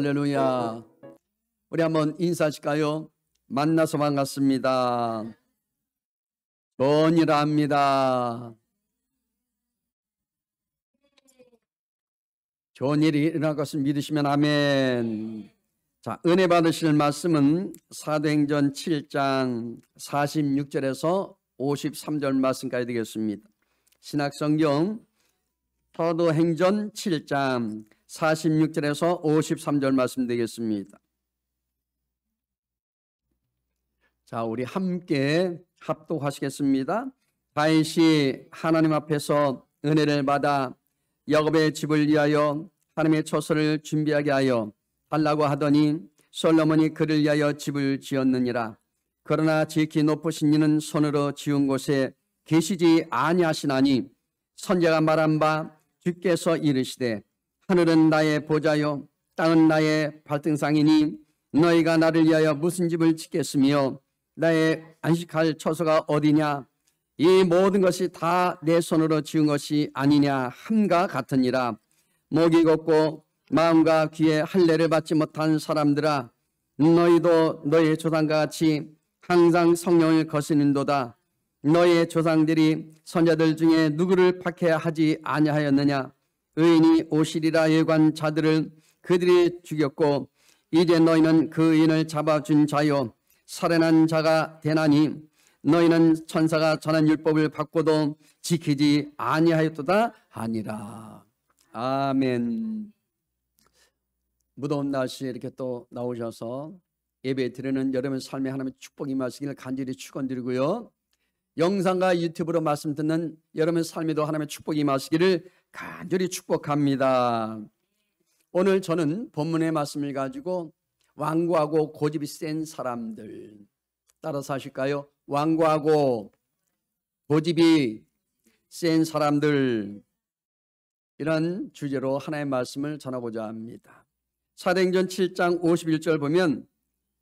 할렐루야. 우리 한번 인사하실까요? 만나서 반갑습니다. 좋으니라 합니다. 좋은 일이 일어날 것을 믿으시면 아멘. 자, 은혜 받으실 말씀은 사도행전 7장 46절에서 53절 말씀까지 되겠습니다. 신약성경 사도행전 7장 46절에서 53절 말씀 되겠습니다. 자, 우리 함께 합독하시겠습니다. 다윗이 하나님 앞에서 은혜를 받아 야곱의 집을 위하여 하나님의 처소를 준비하게 하여 달라고 하더니 솔로몬이 그를 위하여 집을 지었느니라. 그러나 지극히 높으신 이는 손으로 지은 곳에 계시지 아니하시나니 선지자가 말한 바 주께서 이르시되 하늘은 나의 보좌요 땅은 나의 발등상이니 너희가 나를 위하여 무슨 집을 짓겠으며 나의 안식할 처소가 어디냐. 이 모든 것이 다 내 손으로 지은 것이 아니냐 함과 같으니라. 목이 곱고 마음과 귀에 할례를 받지 못한 사람들아, 너희도 너희의 조상과 같이 항상 성령을 거스는도다. 너희의 조상들이 선자들 중에 누구를 박해하지 아니하였느냐. 의인이 오시리라 예고한 자들을 그들이 죽였고 이제 너희는 그 의인을 잡아준 자요 살해난 자가 되나니 너희는 천사가 전한 율법을 받고도 지키지 아니하였도다 하니라. 아멘. 무더운 날씨에 이렇게 또 나오셔서 예배 드리는 여러분의 삶에 하나님의 축복이 임하시기를 간절히 축원드리고요, 영상과 유튜브로 말씀 듣는 여러분의 삶에도 하나님의 축복이 임하시기를 간절히 축복합니다. 오늘 저는 본문의 말씀을 가지고 완고하고 고집이 센 사람들, 따라서 하실까요? 완고하고 고집이 센 사람들, 이런 주제로 하나의 말씀을 전하고자 합니다. 사도행전 7장 51절 보면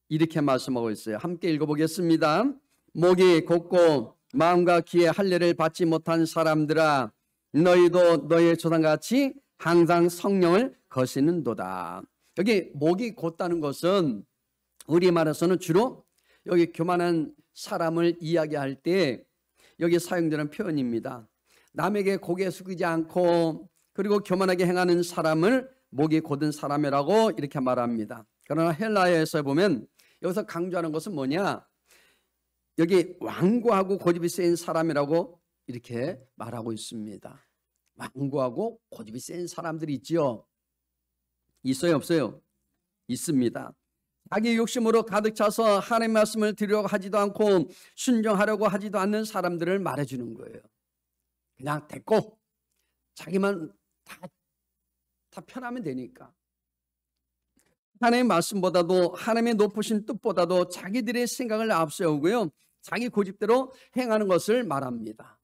이렇게 말씀하고 있어요. 함께 읽어보겠습니다. 목이 곱고 마음과 귀에 할례를 받지 못한 사람들아, 너희도 너희의 조상같이 항상 성령을 거스는도다. 여기 목이 곧다는 것은 우리말에서는 주로 여기 교만한 사람을 이야기할 때 여기 사용되는 표현입니다. 남에게 고개 숙이지 않고 그리고 교만하게 행하는 사람을 목이 곧은 사람이라고 이렇게 말합니다. 그러나 헬라어에서 보면 여기서 강조하는 것은 뭐냐? 여기 완고하고 고집이 센 사람이라고 이렇게 말하고 있습니다. 완고하고 고집이 센 사람들이 있지요. 있어요, 없어요? 있습니다. 자기 욕심으로 가득 차서 하나님의 말씀을 들으려고 하지도 않고 순종하려고 하지도 않는 사람들을 말해주는 거예요. 그냥 됐고 자기만 다 편하면 되니까. 하나님의 말씀보다도 하나님의 높으신 뜻보다도 자기들의 생각을 앞세우고요, 자기 고집대로 행하는 것을 말합니다.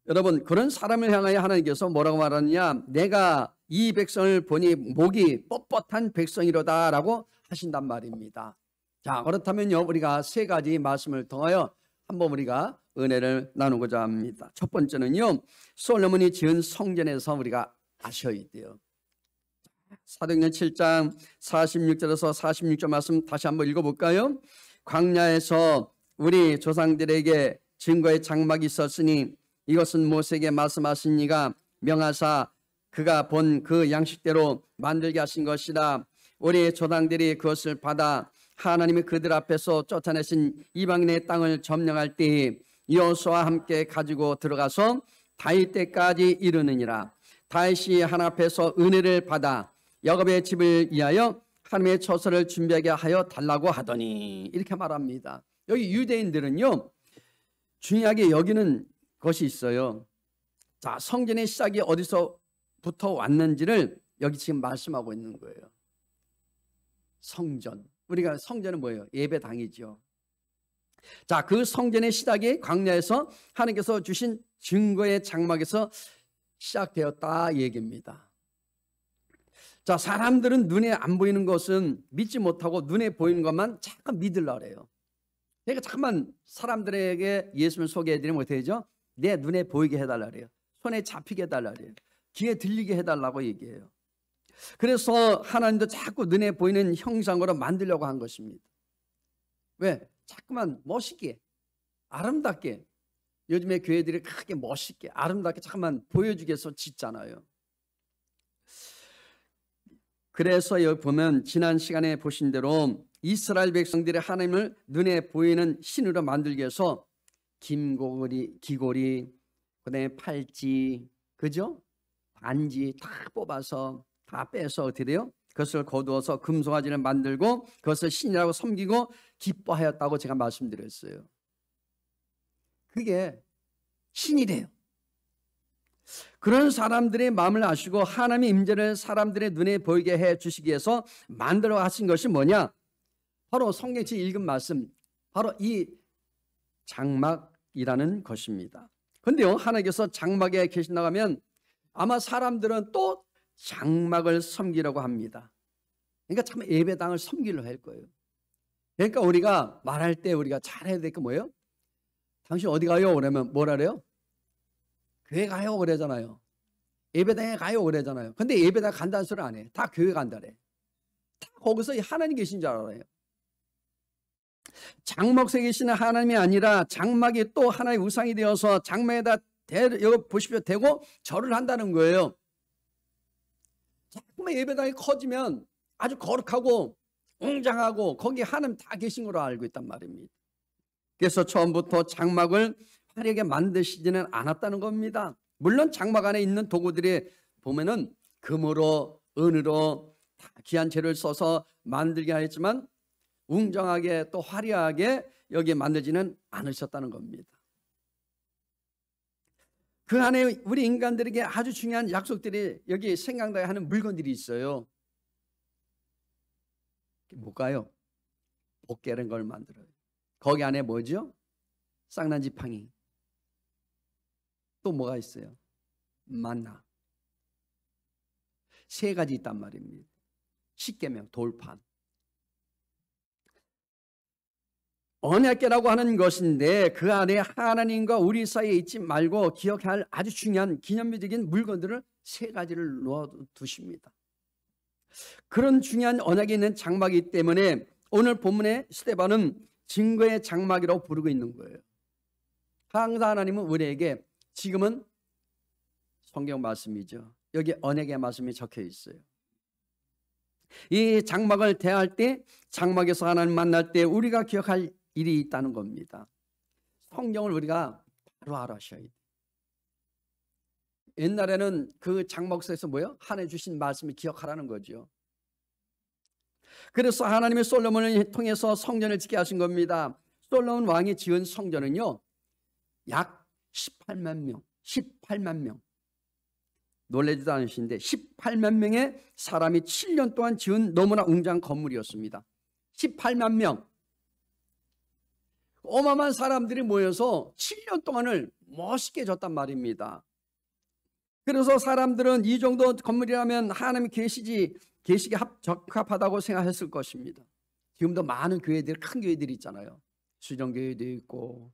여러분, 그런 사람을 향하여 하나님께서 뭐라고 말하느냐? 내가 이 백성을 보니 목이 뻣뻣한 백성이로다 라고 하신단 말입니다. 자, 그렇다면요, 우리가 세 가지 말씀을 통하여 한번 우리가 은혜를 나누고자 합니다. 첫 번째는요, 솔로몬이 지은 성전에서 우리가 아셔야 돼요. 사도행전 7장 46절에서 46절 말씀 다시 한번 읽어볼까요? 광야에서 우리 조상들에게 증거의 장막이 있었으니 이것은 모세에게 말씀하신 이가 명하사 그가 본 그 양식대로 만들게 하신 것이라. 우리 조상들이 그것을 받아 하나님이 그들 앞에서 쫓아내신 이방인의 땅을 점령할 때에 여호수아와 함께 가지고 들어가서 다윗 때까지 이르느니라. 다윗이 하나님 앞에서 은혜를 받아 야곱의 집을 위하여 하나님의 처소를 준비하게 하여 달라고 하더니, 이렇게 말합니다. 여기 유대인들은요, 중요하게 여기는 것이 있어요. 자, 성전의 시작이 어디서부터 왔는지를 여기 지금 말씀하고 있는 거예요. 성전. 우리가 성전은 뭐예요? 예배당이죠. 자, 그 성전의 시작이 광야에서 하나님께서 주신 증거의 장막에서 시작되었다 얘기입니다. 자, 사람들은 눈에 안 보이는 것은 믿지 못하고 눈에 보이는 것만 잠깐 믿으려고 해요. 그러니까 잠깐만 사람들에게 예수님을 소개해드리면 어떻게 되죠? 내 눈에 보이게 해달라 그래요. 손에 잡히게 해달라 그래요. 귀에 들리게 해달라고 얘기해요. 그래서 하나님도 자꾸 눈에 보이는 형상으로 만들려고 한 것입니다. 왜? 자꾸만 멋있게, 아름답게, 요즘에 교회들이 크게 멋있게, 아름답게 자꾸만 보여주기 위해서 짓잖아요. 그래서 여기 보면 지난 시간에 보신 대로 이스라엘 백성들이 하나님을 눈에 보이는 신으로 만들기 위해서 귀고리, 그다음에 팔찌, 그죠? 반지 다 뽑아서 다 빼서 어떻게 돼요? 그것을 거두어서 금송아지를 만들고 그것을 신이라고 섬기고 기뻐하였다고 제가 말씀드렸어요. 그게 신이래요. 그런 사람들의 마음을 아시고 하나님의 임재를 사람들의 눈에 보이게 해 주시기 위해서 만들어 하신 것이 뭐냐? 바로 성경에 읽은 말씀, 바로 이 장막이라는 것입니다. 그런데요, 하나님께서 장막에 계신다고 하면 아마 사람들은 또 장막을 섬기려고 합니다. 그러니까 참 예배당을 섬기려고 할 거예요. 그러니까 우리가 말할 때 우리가 잘해야 될 게 뭐예요? 당신 어디 가요? 그러면 뭐라 그래요? 교회 가요 그러잖아요. 예배당에 가요 그러잖아요. 근데 예배당 간다는 소리 안 해. 다 교회 간다래. 다 거기서 하나님 계신 줄 알아요. 장막에 계시는 하나님이 아니라 장막이 또 하나의 우상이 되어서 장막에다 여기 보십시오 대고 절을 한다는 거예요. 자꾸만 예배당이 커지면 아주 거룩하고 웅장하고 거기 하나님 다 계신 걸로 알고 있단 말입니다. 그래서 처음부터 장막을 화려하게 만드시지는 않았다는 겁니다. 물론 장막 안에 있는 도구들이 보면은 금으로 은으로 다 귀한 재료를 써서 만들게 하였지만 웅장하게 또 화려하게 여기에 만들지는 않으셨다는 겁니다. 그 안에 우리 인간들에게 아주 중요한 약속들이 여기 생각나야 하는 물건들이 있어요. 뭘까요? 복개라는 걸 만들어요. 거기 안에 뭐죠? 쌍난지팡이. 또 뭐가 있어요? 만나. 세 가지 있단 말입니다. 십계명, 돌판. 언약궤라고 하는 것인데 그 안에 하나님과 우리 사이에 있지 말고 기억해야 할 아주 중요한 기념비적인 물건들을 세 가지를 놓아두십니다. 그런 중요한 언약이 있는 장막이기 때문에 오늘 본문의 스데반은 증거의 장막이라고 부르고 있는 거예요. 항상 하나님은 우리에게 지금은 성경 말씀이죠. 여기 언약의 말씀이 적혀 있어요. 이 장막을 대할 때 장막에서 하나님 만날 때 우리가 기억할 일이 있다는 겁니다. 성경을 우리가 바로 알아셔야 돼요. 옛날에는 그 장막에서 뭐예요? 하나님 주신 말씀을 기억하라는 거죠. 그래서 하나님의 솔로몬을 통해서 성전을 짓게 하신 겁니다. 솔로몬 왕이 지은 성전은요 약 18만 명, 18만 명. 놀라지도 않으신데 18만 명의 사람이 7년 동안 지은 너무나 웅장한 건물이었습니다. 18만 명. 어마어마한 사람들이 모여서 7년 동안을 멋있게 졌단 말입니다. 그래서 사람들은 이 정도 건물이라면 하나님이 계시기에 적합하다고 생각했을 것입니다. 지금도 많은 교회들, 큰 교회들이 있잖아요. 수정교회도 있고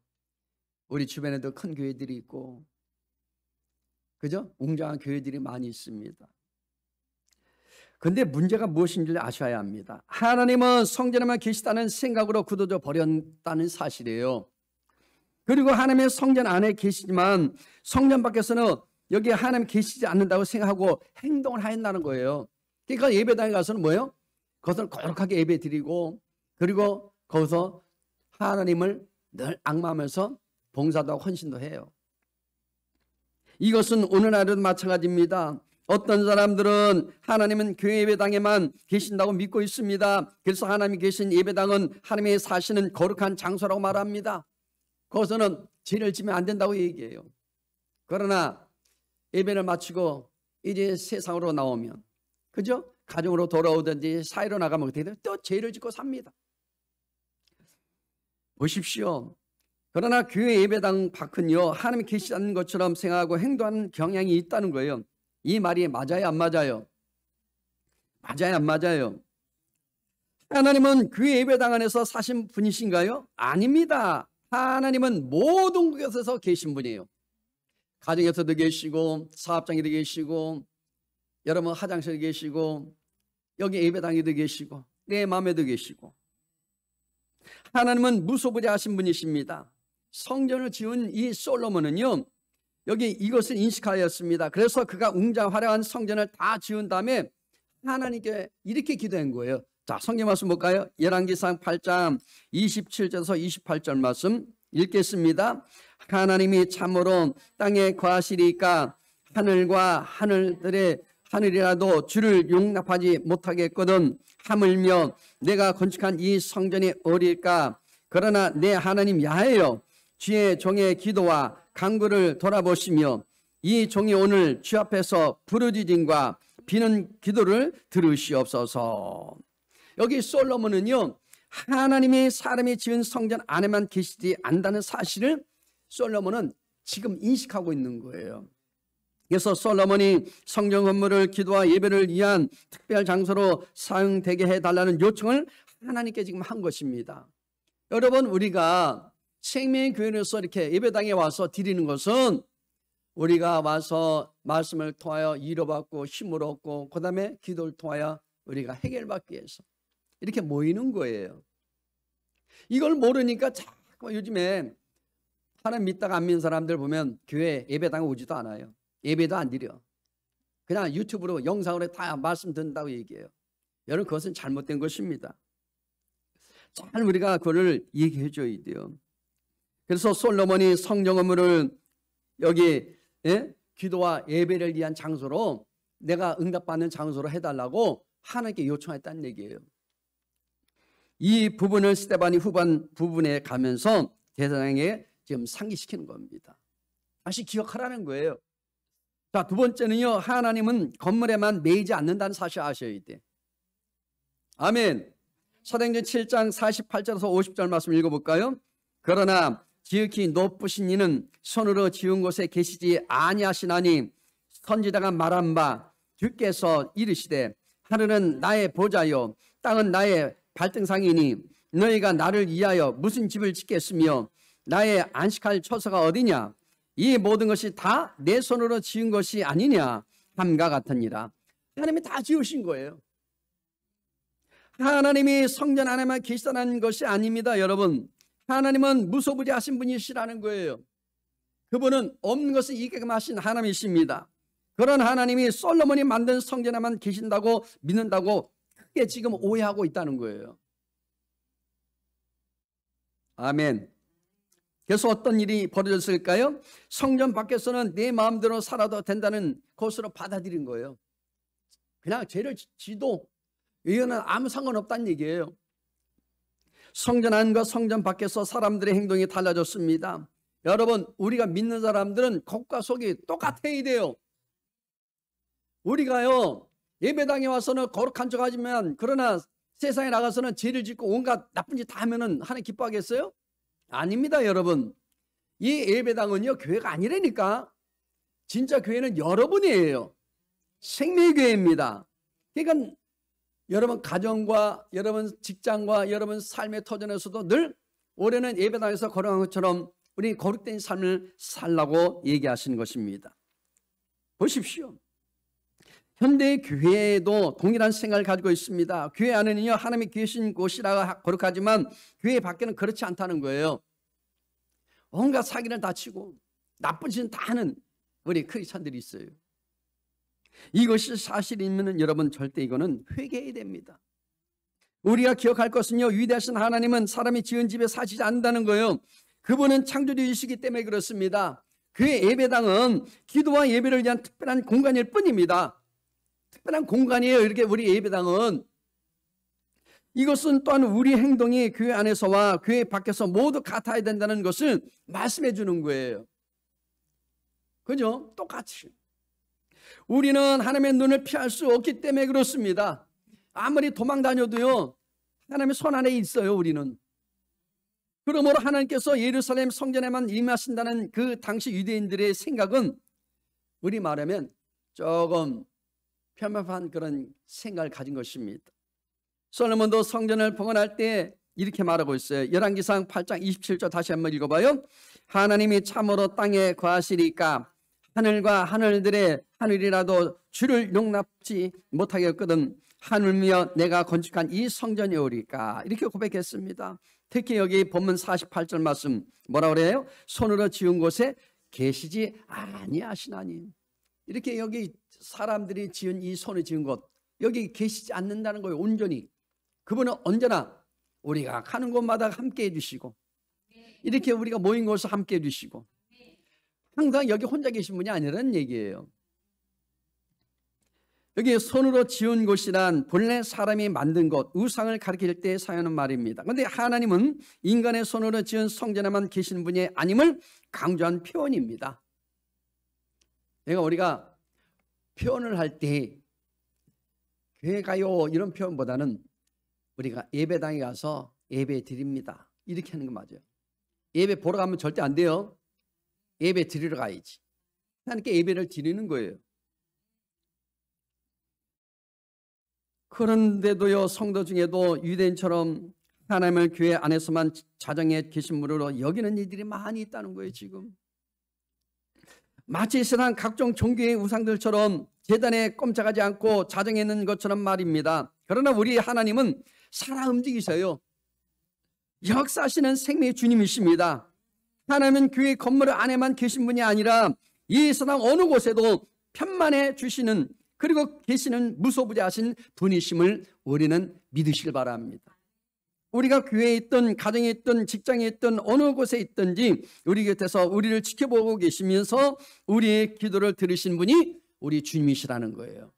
우리 주변에도 큰 교회들이 있고 그죠? 웅장한 교회들이 많이 있습니다. 그런데 문제가 무엇인지를 아셔야 합니다. 하나님은 성전에만 계시다는 생각으로 굳어져 버렸다는 사실이에요. 그리고 하나님의 성전 안에 계시지만 성전 밖에서는 여기 하나님 계시지 않는다고 생각하고 행동을 하였다는 거예요. 그러니까 예배당에 가서는 뭐예요? 그것을 거룩하게 예배 드리고 그리고 거기서 하나님을 늘 앙망하면서 봉사도 하고 헌신도 해요. 이것은 오늘날에도 마찬가지입니다. 어떤 사람들은 하나님은 교회 예배당에만 계신다고 믿고 있습니다. 그래서 하나님이 계신 예배당은 하나님의 사시는 거룩한 장소라고 말합니다. 거기서는 죄를 지면 안 된다고 얘기해요. 그러나 예배를 마치고 이제 세상으로 나오면 그죠? 가정으로 돌아오든지 사회로 나가면 어떻게 돼요? 또 죄를 짓고 삽니다. 보십시오. 그러나 교회 예배당 밖은요 하나님이 계시지 않는 것처럼 생각하고 행동하는 경향이 있다는 거예요. 이 말이 맞아요 안 맞아요? 맞아요 안 맞아요? 하나님은 교회 예배당 안에서 사신 분이신가요? 아닙니다. 하나님은 모든 곳에서 계신 분이에요. 가정에서도 계시고 사업장에도 계시고 여러분 화장실에 계시고 여기 예배당에도 계시고 내 마음에도 계시고, 하나님은 무소부재하신 분이십니다. 성전을 지은 이 솔로몬은요, 여기 이것을 인식하였습니다. 그래서 그가 웅장화려한 성전을 다 지은 다음에 하나님께 이렇게 기도한 거예요. 자, 성경 말씀 볼까요? 열왕기상 8장 27절에서 28절 말씀 읽겠습니다. 하나님이 참으로 땅에 거하시리까 하늘과 하늘이라도 주를 용납하지 못하겠거든 하물며 내가 건축한 이 성전이 어릴까. 그러나 내 하나님 야훼여 주의 종의 기도와 간구를 돌아보시며 이 종이 오늘 주 앞에서 부르짖음과 비는 기도를 들으시옵소서. 여기 솔로몬은요, 하나님이 사람이 지은 성전 안에만 계시지 않는다는 사실을 솔로몬은 지금 인식하고 있는 거예요. 그래서 솔로몬이 성전 건물을 기도와 예배를 위한 특별 장소로 사용되게 해달라는 요청을 하나님께 지금 한 것입니다. 여러분, 우리가 생명교회에서 이렇게 예배당에 와서 드리는 것은 우리가 와서 말씀을 통하여 위로받고 힘을 얻고 그 다음에 기도를 통하여 우리가 해결받기 위해서 이렇게 모이는 거예요. 이걸 모르니까 자꾸 요즘에 하나님 믿다가 안 믿는 사람들 보면 교회 예배당에 오지도 않아요. 예배도 안 드려. 그냥 유튜브로 영상으로 다 말씀 듣는다고 얘기해요. 여러분, 그것은 잘못된 것입니다. 잘 우리가 그거를 얘기해 줘야 돼요. 그래서 솔로몬이 성전 건물을 여기 기도와 예배를 위한 장소로, 내가 응답받는 장소로 해달라고 하나님께 요청했다는 얘기예요. 이 부분을 스데반이 후반 부분에 가면서 대사장에게 지금 상기시키는 겁니다. 다시 기억하라는 거예요. 자, 두 번째는요, 하나님은 건물에만 매이지 않는다는 사실 아셔야 돼. 아멘. 사도행전 7장 48절에서 50절 말씀 읽어볼까요? 그러나 지극히 높으신 이는 손으로 지은 곳에 계시지 아니하시나니 선지자가 말한 바 주께서 이르시되 하늘은 나의 보좌요 땅은 나의 발등상이니 너희가 나를 위하여 무슨 집을 짓겠으며 나의 안식할 처소가 어디냐. 이 모든 것이 다 내 손으로 지은 것이 아니냐 함과 같으니라. 하나님이 다 지으신 거예요. 하나님이 성전 안에만 계시다는 것이 아닙니다. 여러분, 하나님은 무소부재하신 분이시라는 거예요. 그분은 없는 것을 있게끔 하신 하나님이십니다. 그런 하나님이 솔로몬이 만든 성전에만 계신다고 믿는다고 크게 지금 오해하고 있다는 거예요. 아멘. 그래서 어떤 일이 벌어졌을까요? 성전 밖에서는 내 마음대로 살아도 된다는 것으로 받아들인 거예요. 그냥 죄를 지도 이거는 아무 상관없다는 얘기예요. 성전 안과 성전 밖에서 사람들의 행동이 달라졌습니다. 여러분, 우리가 믿는 사람들은 겉과 속이 똑같아야 돼요. 우리가요, 예배당에 와서는 거룩한 척 하지만 그러나 세상에 나가서는 죄를 짓고 온갖 나쁜 짓 다 하면은 하나님 기뻐하겠어요? 아닙니다. 여러분, 이 예배당은요 교회가 아니라니까. 진짜 교회는 여러분이에요. 생명교회입니다. 그러니까 여러분 가정과 여러분 직장과 여러분 삶의 터전에서도 늘 올해는 예배당에서 거룩한 것처럼 우리 거룩된 삶을 살라고 얘기하시는 것입니다. 보십시오. 현대 교회도 동일한 생각을 가지고 있습니다. 교회 안에는요 하나님이 계신 곳이라 거룩하지만 교회 밖에는 그렇지 않다는 거예요. 온갖 사기를 다 치고 나쁜 짓은 다 하는 우리 크리스찬들이 있어요. 이것이 사실이면 여러분 절대 이거는 회개해야 됩니다. 우리가 기억할 것은요, 위대하신 하나님은 사람이 지은 집에 사시지 않는다는 거예요. 그분은 창조주이시기 때문에 그렇습니다. 그의 예배당은 기도와 예배를 위한 특별한 공간일 뿐입니다. 특별한 공간이에요. 이렇게 우리 예배당은. 이것은 또한 우리 행동이 교회 안에서와 교회 밖에서 모두 같아야 된다는 것을 말씀해 주는 거예요. 그죠? 똑같이. 우리는 하나님의 눈을 피할 수 없기 때문에 그렇습니다. 아무리 도망 다녀도요 하나님의 손 안에 있어요. 우리는. 그러므로 하나님께서 예루살렘 성전에만 임하신다는 그 당시 유대인들의 생각은 우리 말하면 조금 편협한 그런 생각을 가진 것입니다. 솔로몬도 성전을 봉헌할 때 이렇게 말하고 있어요. 열왕기상 8장 27절 다시 한번 읽어봐요. 하나님이 참으로 땅에 거하시리까 하늘과 하늘이라도 주를 용납지 못하겠거든 하물며 내가 건축한 이 성전이 오리까 이렇게 고백했습니다. 특히 여기 본문 48절 말씀 뭐라 그래요? 손으로 지은 곳에 계시지 아니하시나니. 이렇게 여기 사람들이 지은 이 손에 지은 것 여기 계시지 않는다는 거예요. 온전히 그분은 언제나 우리가 가는 곳마다 함께 해주시고 이렇게 우리가 모인 곳을 함께 해주시고 항상 여기 혼자 계신 분이 아니라는 얘기예요. 여기 손으로 지은 곳이란 본래 사람이 만든 것, 우상을 가리킬 때 사용하는 말입니다. 그런데 하나님은 인간의 손으로 지은 성전에만 계신 분이 아님을 강조한 표현입니다. 우리가 표현을 할 때 교회 가요 이런 표현보다는 우리가 예배당에 가서 예배 드립니다 이렇게 하는 거 맞아요. 예배 보러 가면 절대 안 돼요. 예배 드리러 가야지. 하나님께 예배를 드리는 거예요. 그런데도요 성도 중에도 유대인처럼 하나님을 교회 안에서만 자정에 계신 분으로 여기는 이들이 많이 있다는 거예요. 지금 마치 세상 각종 종교의 우상들처럼 제단에 꼼짝하지 않고 자정에 있는 것처럼 말입니다. 그러나 우리 하나님은 살아 움직이셔요. 역사하시는 생명의 주님이십니다. 하나님은 교회 건물 안에만 계신 분이 아니라 이 세상 어느 곳에도 편만해 주시는 그리고 계시는 무소부재하신 분이심을 우리는 믿으시길 바랍니다. 우리가 교회에 있든 가정에 있든 직장에 있든 어느 곳에 있든지 우리 곁에서 우리를 지켜보고 계시면서 우리의 기도를 들으신 분이 우리 주님이시라는 거예요.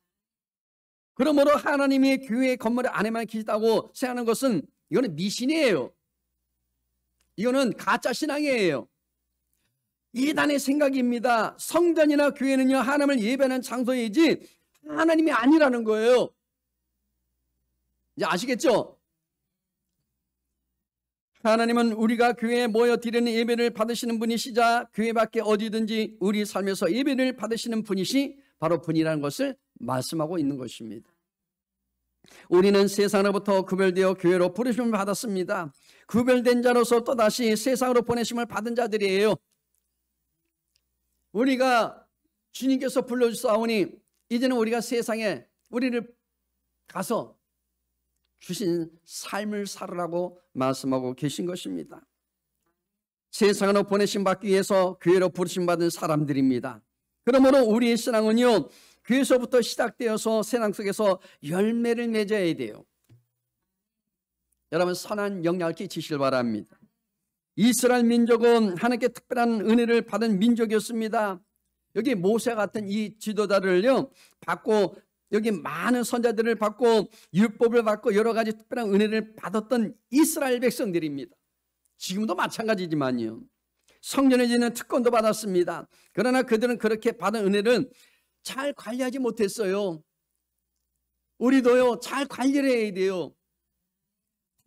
그러므로 하나님이 교회 건물 안에만 계시다고 생각하는 것은 이거는 미신이에요. 이거는 가짜 신앙이에요. 이단의 생각입니다. 성전이나 교회는요 하나님을 예배하는 장소이지 하나님이 아니라는 거예요. 이제 아시겠죠? 하나님은 우리가 교회에 모여 드리는 예배를 받으시는 분이시자 교회 밖에 어디든지 우리 삶에서 예배를 받으시는 분이시 바로 분이라는 것을 말씀하고 있는 것입니다. 우리는 세상으로부터 구별되어 교회로 부르심을 받았습니다. 구별된 자로서 또다시 세상으로 보내심을 받은 자들이에요. 우리가 주님께서 불러주사오니 이제는 우리가 세상에 우리를 가서 주신 삶을 살으라고 말씀하고 계신 것입니다. 세상으로 보내심 받기 위해서 교회로 부르심 받은 사람들입니다. 그러므로 우리의 신앙은요 교회에서부터 시작되어서 세상 속에서 열매를 맺어야 돼요. 여러분 선한 영향을 끼치시길 바랍니다. 이스라엘 민족은 하나님께 특별한 은혜를 받은 민족이었습니다. 여기 모세 같은 이 지도자를요 받고 여기 많은 선자들을 받고 율법을 받고 여러 가지 특별한 은혜를 받았던 이스라엘 백성들입니다. 지금도 마찬가지지만요. 성전에 지는 특권도 받았습니다. 그러나 그들은 그렇게 받은 은혜를 잘 관리하지 못했어요. 우리도요 잘 관리를 해야 돼요.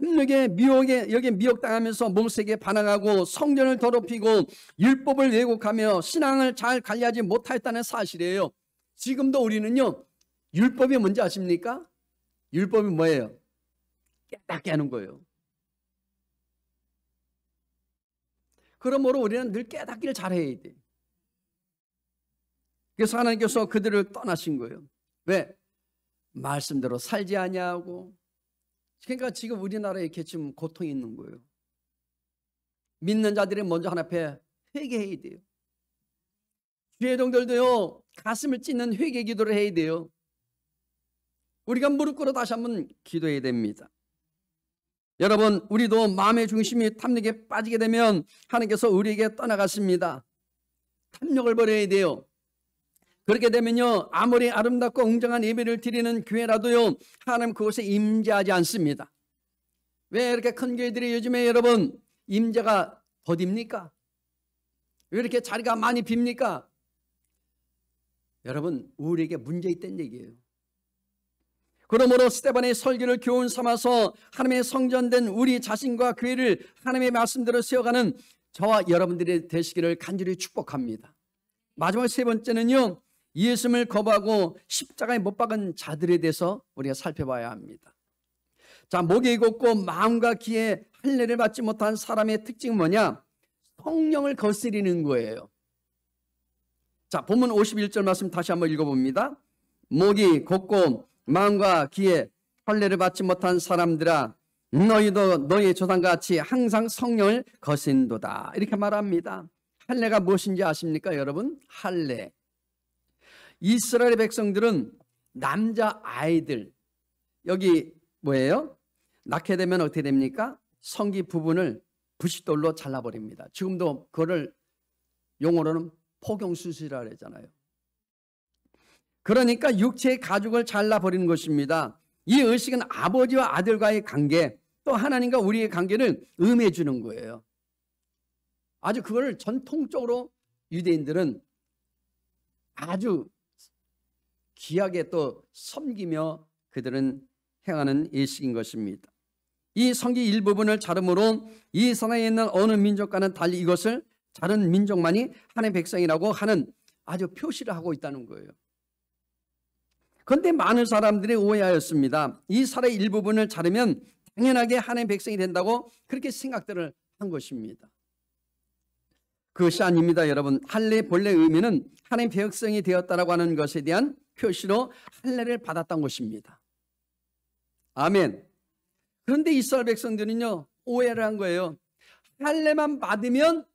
여기에 미혹당하면서 모세에게 반항하고 성전을 더럽히고 율법을 왜곡하며 신앙을 잘 관리하지 못했다는 사실이에요. 지금도 우리는요 율법이 뭔지 아십니까? 율법이 뭐예요? 깨닫게 하는 거예요. 그러므로 우리는 늘 깨닫기를 잘해야 돼. 그래서 하나님께서 그들을 떠나신 거예요. 왜? 말씀대로 살지 아니하고. 그러니까 지금 우리나라에 이렇게 지금 고통이 있는 거예요. 믿는 자들이 먼저 하나님 앞에 회개해야 돼요. 주의 종들도요 가슴을 찢는 회개 기도를 해야 돼요. 우리가 무릎 꿇어 다시 한번 기도해야 됩니다. 여러분 우리도 마음의 중심이 탐욕에 빠지게 되면 하나님께서 우리에게 떠나갔습니다. 탐욕을 버려야 돼요. 그렇게 되면요 아무리 아름답고 웅장한 예배를 드리는 교회라도요 하나님 그곳에 임재하지 않습니다. 왜 이렇게 큰 교회들이 요즘에 여러분 임재가 더딥니까? 왜 이렇게 자리가 많이 빕니까? 여러분 우리에게 문제 있다는 얘기예요. 그러므로 스데반의 설교를 교훈 삼아서 하나님의 성전된 우리 자신과 교회를 하나님의 말씀대로 세워가는 저와 여러분들이 되시기를 간절히 축복합니다. 마지막 세 번째는요 예수님을 거부하고 십자가에 못 박은 자들에 대해서 우리가 살펴봐야 합니다. 자, 목이 곱고 마음과 귀에 할례를 받지 못한 사람의 특징은 뭐냐? 성령을 거스리는 거예요. 자, 본문 51절 말씀 다시 한번 읽어봅니다. 목이 곧고 마음과 귀에 할례를 받지 못한 사람들아, 너희도 너희 조상과 같이 항상 성령을 거신도다. 이렇게 말합니다. 할례가 무엇인지 아십니까, 여러분? 할례. 이스라엘 백성들은 남자 아이들, 여기 뭐예요? 낳게 되면 어떻게 됩니까? 성기 부분을 부싯돌로 잘라버립니다. 지금도 그거를 용어로는 포경수술이라고 하잖아요. 그러니까 육체의 가죽을 잘라버리는 것입니다. 이 의식은 아버지와 아들과의 관계, 또 하나님과 우리의 관계를 의미해 주는 거예요. 아주 그걸 전통적으로 유대인들은 아주 귀하게 또 섬기며 그들은 행하는 예식인 것입니다. 이 성기 일부분을 자름으로 이 세상에 있는 어느 민족과는 달리 이것을 자른 민족만이 하나님의 백성이라고 하는 아주 표시를 하고 있다는 거예요. 그런데 많은 사람들이 오해하였습니다. 이 살의 일부분을 자르면 당연하게 하나님의 백성이 된다고 그렇게 생각들을 한 것입니다. 그것이 아닙니다, 여러분. 할례 본래 의미는 하나님의 백성이 되었다라고 하는 것에 대한 표시로 할례를 받았던 것입니다. 아멘. 그런데 이스라엘 백성들은요, 오해를 한 거예요. 할례만 받으면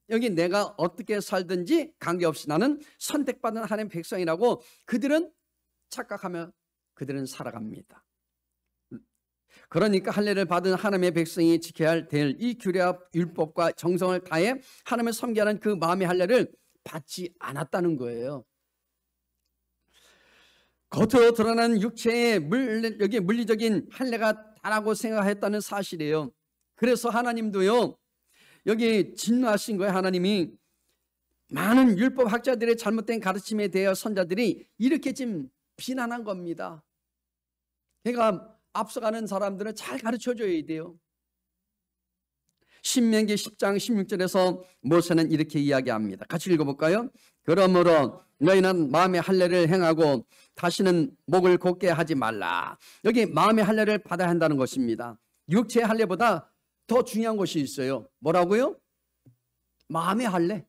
여기 내가 어떻게 살든지 관계없이 나는 선택받은 하나님의 백성이라고 그들은 착각하며 그들은 살아갑니다. 그러니까 할례를 받은 하나님의 백성이 지켜야 될 이 규례와 율법과 정성을 다해 하나님을 섬기는 그 마음의 할례를 받지 않았다는 거예요. 겉으로 드러나는 육체의 여기 물리적인 할례가 다라고 생각했다는 사실이에요. 그래서 하나님도요, 여기 진노하신 거예요. 하나님이 많은 율법 학자들의 잘못된 가르침에 대해 선자들이 이렇게 지금 비난한 겁니다. 그러니까 앞서가는 사람들은 잘 가르쳐줘야 돼요. 신명기 10장 16절에서 모세는 이렇게 이야기합니다. 같이 읽어볼까요? 그러므로 너희는 마음의 할례를 행하고 다시는 목을 곧게 하지 말라. 여기 마음의 할례를 받아야 한다는 것입니다. 육체의 할례보다 더 중요한 것이 있어요. 뭐라고요? 마음의 할례.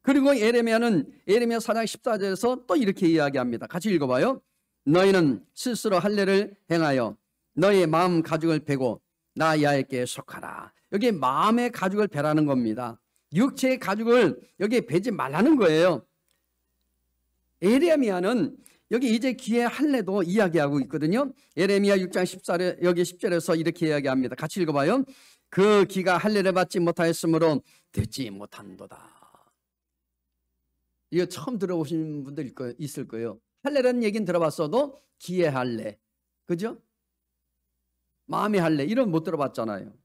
그리고 예레미야 4장 14절에서 또 이렇게 이야기합니다. 같이 읽어봐요. 너희는 스스로 할례를 행하여 너희의 마음 가죽을 베고 나 야훼께 속하라. 여기 마음의 가죽을 베라는 겁니다. 육체의 가죽을 여기 베지 말라는 거예요. 예레미야는 여기 이제 귀의 할례도 이야기하고 있거든요. 예레미야 6장 14절 여기 10절에서 이렇게 이야기합니다. 같이 읽어봐요. 그 귀가 할례를 받지 못하였으므로 듣지 못한도다. 이거 처음 들어보신 분들 있을 거예요. 할례라는 얘기는 들어봤어도 귀의 할례, 그죠? 마음의 할례 이런 못 들어봤잖아요.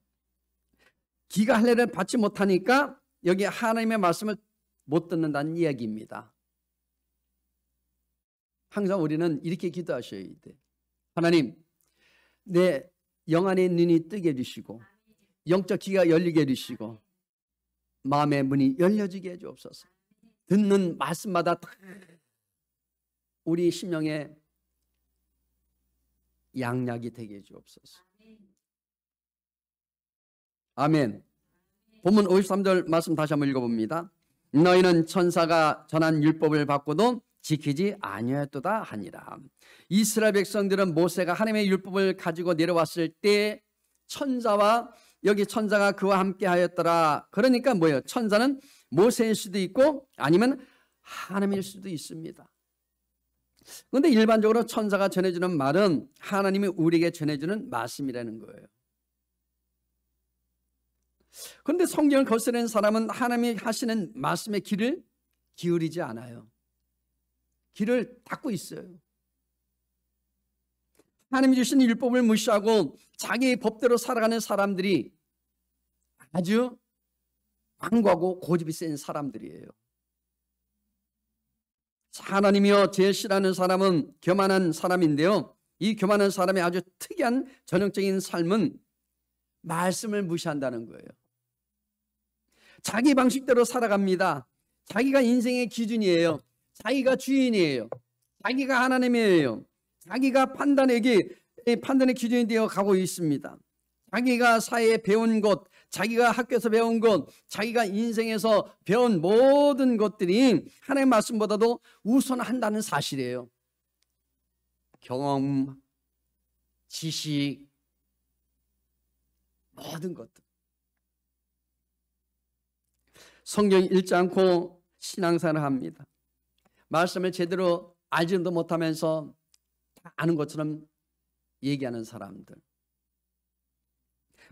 귀가 할례를 받지 못하니까 여기 하나님의 말씀을 못 듣는다는 이야기입니다. 항상 우리는 이렇게 기도하셔야 돼. 하나님, 내 영안의 눈이 뜨게 해주시고 영적 귀가 열리게 해주시고 마음의 문이 열려지게 해주옵소서. 듣는 말씀마다 다 우리 심령의 양약이 되게 해주옵소서. 아멘. 본문 53절 말씀 다시 한번 읽어봅니다. 너희는 천사가 전한 율법을 받고도 지키지 아니하였도다 하니라. 이스라엘 백성들은 모세가 하나님의 율법을 가지고 내려왔을 때 천사와 여기 천사가 그와 함께 하였더라. 그러니까 뭐예요? 천사는 모세일 수도 있고 아니면 하나님일 수도 있습니다. 그런데 일반적으로 천사가 전해주는 말은 하나님이 우리에게 전해주는 말씀이라는 거예요. 그런데 성경을 거스르는 사람은 하나님이 하시는 말씀의 귀를 기울이지 않아요. 귀를 닫고 있어요. 하나님이 주신 율법을 무시하고 자기의 법대로 살아가는 사람들이 아주 완고하고 고집이 센 사람들이에요. 하나님이여 제일 싫어하는 사람은 교만한 사람인데요. 이 교만한 사람의 아주 특이한 전형적인 삶은 말씀을 무시한다는 거예요. 자기 방식대로 살아갑니다. 자기가 인생의 기준이에요. 자기가 주인이에요. 자기가 하나님이에요. 자기가 판단의 기준이 되어 가고 있습니다. 자기가 사회에 배운 것, 자기가 학교에서 배운 것, 자기가 인생에서 배운 모든 것들이 하나님의 말씀보다도 우선한다는 사실이에요. 경험, 지식, 모든 것들. 성경 읽지 않고 신앙생활을 합니다. 말씀을 제대로 알지도 못하면서 아는 것처럼 얘기하는 사람들.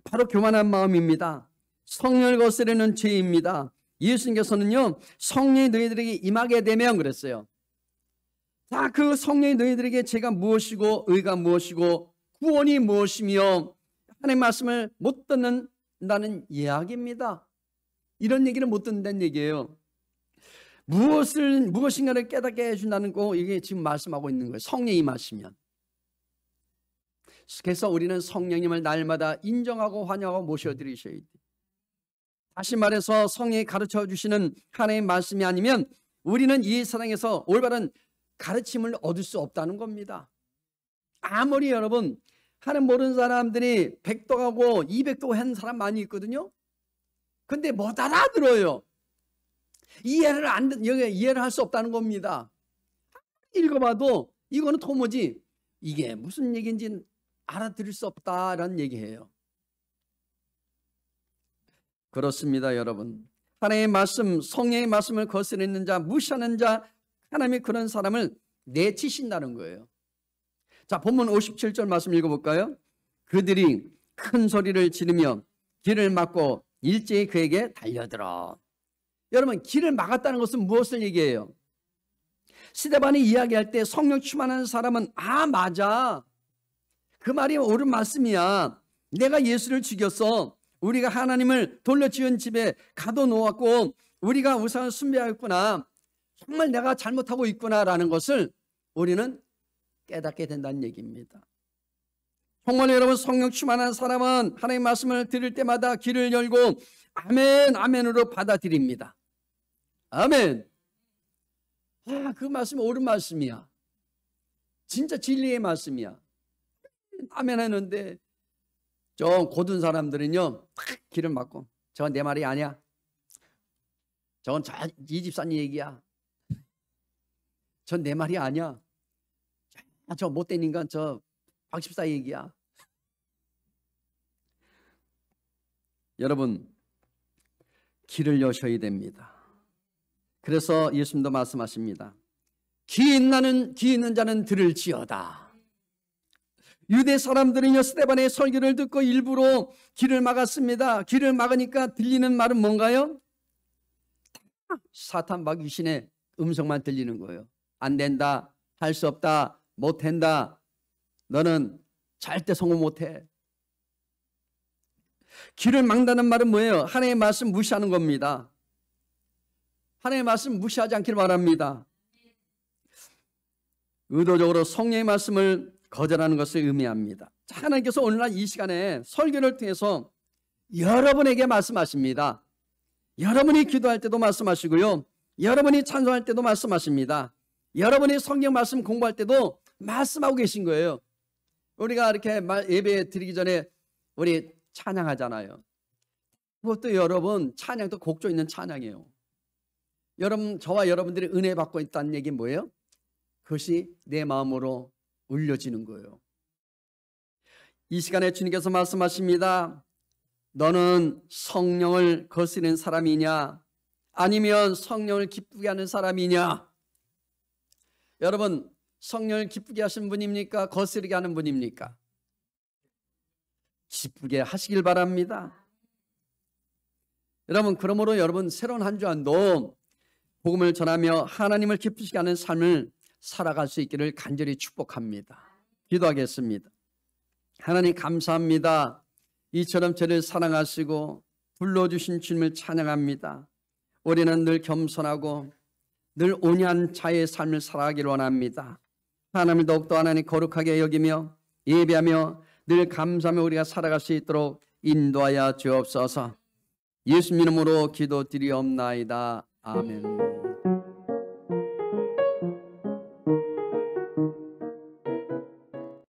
바로 교만한 마음입니다. 성령을 거스르는 죄입니다. 예수님께서는요, 성령이 너희들에게 임하게 되면 그랬어요. 자, 그 성령이 너희들에게 죄가 무엇이고 의가 무엇이고 구원이 무엇이며 하나님의 말씀을 못 듣는다는 이야기입니다. 이런 얘기를 못 듣는다는 얘기예요. 무엇인가를 깨닫게 해준다는 거, 이게 지금 말씀하고 있는 거예요. 성령이 임하시면. 그래서 우리는 성령님을 날마다 인정하고 환영하고 모셔드리셔야 돼요. 다시 말해서 성령이 가르쳐 주시는 하나님의 말씀이 아니면 우리는 이 세상에서 올바른 가르침을 얻을 수 없다는 겁니다. 아무리 여러분 하나님 모르는 사람들이 100도하고 200도 한 사람 많이 있거든요. 근데 못 알아들어요. 이해를 할 수 없다는 겁니다. 읽어봐도 이거는 도무지 이게 무슨 얘기인지 알아들을 수 없다라는 얘기예요. 그렇습니다, 여러분. 하나님의 말씀, 성령의 말씀을 거스르는 자, 무시하는 자, 하나님이 그런 사람을 내치신다는 거예요. 자, 본문 57절 말씀 읽어볼까요? 그들이 큰 소리를 지르며 길을 막고 일제히 그에게 달려들어. 여러분, 길을 막았다는 것은 무엇을 얘기해요? 스데반이 이야기할 때 성령 충만한 사람은 맞아, 그 말이 옳은 말씀이야. 내가 예수를 죽였어. 우리가 하나님을 돌려지은 집에 가둬놓았고 우리가 우상을 숭배하였구나. 정말 내가 잘못하고 있구나라는 것을 우리는 깨닫게 된다는 얘기입니다. 정말 여러분, 성령 충만한 사람은 하나님의 말씀을 들을 때마다 귀를 열고 아멘, 아멘으로 받아들입니다. 아멘. 그 말씀이 옳은 말씀이야. 진짜 진리의 말씀이야. 아멘 하는데 좀 고든 사람들은요, 귀를 막고 저건 내 말이 아니야. 저건 이 집사님 얘기야. 전 내 말이 아니야. 저 못된 인간 저 박 집사 얘기야. 여러분, 귀를 여셔야 됩니다. 그래서 예수님도 말씀하십니다. 귀 있는 자는 들을지어다. 유대 사람들은요, 스데반의 설교를 듣고 일부러 귀를 막았습니다. 귀를 막으니까 들리는 말은 뭔가요? 사탄 막 귀신의 음성만 들리는 거예요. 안 된다, 할 수 없다, 못 한다, 너는 절대 성공 못해. 귀를 막다는 말은 뭐예요? 하나님의 말씀 무시하는 겁니다. 하나님의 말씀 무시하지 않기를 바랍니다. 의도적으로 성령의 말씀을 거절하는 것을 의미합니다. 하나님께서 오늘날 이 시간에 설교를 통해서 여러분에게 말씀하십니다. 여러분이 기도할 때도 말씀하시고요, 여러분이 찬송할 때도 말씀하십니다. 여러분이 성경 말씀 공부할 때도 말씀하고 계신 거예요. 우리가 이렇게 예배 드리기 전에 우리 찬양하잖아요. 그것도 여러분, 찬양도 곡조 있는 찬양이에요. 여러분, 저와 여러분들이 은혜 받고 있다는 얘기는 뭐예요? 그것이 내 마음으로 울려지는 거예요. 이 시간에 주님께서 말씀하십니다. 너는 성령을 거스르는 사람이냐, 아니면 성령을 기쁘게 하는 사람이냐? 여러분, 성령을 기쁘게 하시는 분입니까? 거스르게 하는 분입니까? 기쁘게 하시길 바랍니다. 여러분, 그러므로 여러분, 새로운 한 주간도 복음을 전하며 하나님을 기쁘시게 하는 삶을 살아갈 수 있기를 간절히 축복합니다. 기도하겠습니다. 하나님, 감사합니다. 이처럼 저를 사랑하시고 불러주신 주님을 찬양합니다. 우리는 늘 겸손하고 늘 온유한 자의 삶을 살아가기를 원합니다. 하나님을 더욱더 하나님 거룩하게 여기며 예배하며 늘 감사하며 우리가 살아갈 수 있도록 인도하여 주옵소서. 예수 이름으로 기도드리옵나이다. 아멘.